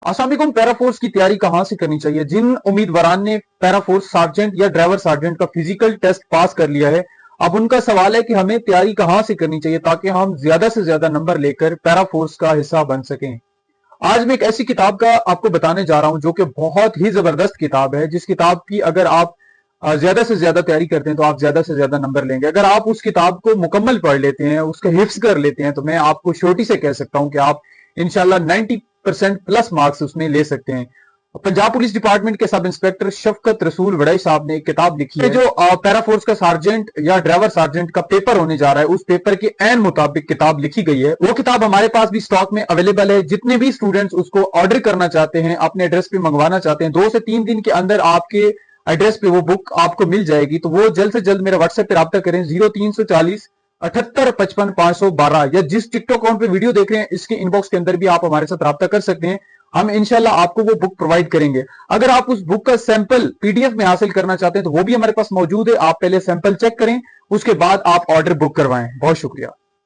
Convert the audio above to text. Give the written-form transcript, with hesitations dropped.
अस्सलाम वालेकुम। Para force की तैयारी कहां से करनी चाहिए? जिन उम्मीदवारान ने पैरा फोर्स सार्जेंट या ड्राइवर सार्जेंट का फिजिकल टेस्ट पास कर लिया है, अब उनका सवाल है कि हमें तैयारी कहां से करनी चाहिए ताकि हम ज्यादा से ज्यादा नंबर लेकर पैरा फोर्स का हिस्सा बन सकें। आज मैं एक ऐसी किताब का आपको बताने जा रहा हूं जो कि बहुत ही जबरदस्त किताब है, जिस किताब की अगर आप ज्यादा से ज्यादा तैयारी करते हैं तो आप ज्यादा से ज्यादा नंबर लेंगे। अगर आप उस किताब को मुकम्मल पढ़ लेते हैं, उसका हिफ्ज कर लेते हैं, तो मैं आपको श्योरिटी से कह सकता हूं कि आप इंशाल्लाह 90% प्लस मार्क्स उसमें ले सकते हैं। पंजाब पुलिस डिपार्टमेंट के सब इंस्पेक्टर शफकत रसूल वड़ाई साहब ने एक किताब लिखी है जो पैरा फोर्स का सार्जेंट या ड्राइवर सार्जेंट का पेपर होने जा रहा है, उस पेपर के ऐन मुताबिक किताब लिखी गई है। वो किताब हमारे पास भी स्टॉक में अवेलेबल है। जितने भी स्टूडेंट्स उसको ऑर्डर करना चाहते हैं, अपने एड्रेस पे मंगवाना चाहते हैं, 2 से 3 दिन के अंदर आपके एड्रेस पे वो बुक आपको मिल जाएगी। तो वो जल्द से जल्द मेरा व्हाट्सएप पे राब्ता करें 0340 78 55 512, या जिस टिकटॉक अकाउंट पे वीडियो देख रहे हैं इसके इनबॉक्स के अंदर भी आप हमारे साथ राब्ता कर सकते हैं। हम इंशाल्लाह आपको वो बुक प्रोवाइड करेंगे। अगर आप उस बुक का सैंपल पीडीएफ में हासिल करना चाहते हैं तो वो भी हमारे पास मौजूद है। आप पहले सैंपल चेक करें, उसके बाद आप ऑर्डर बुक करवाएं। बहुत शुक्रिया।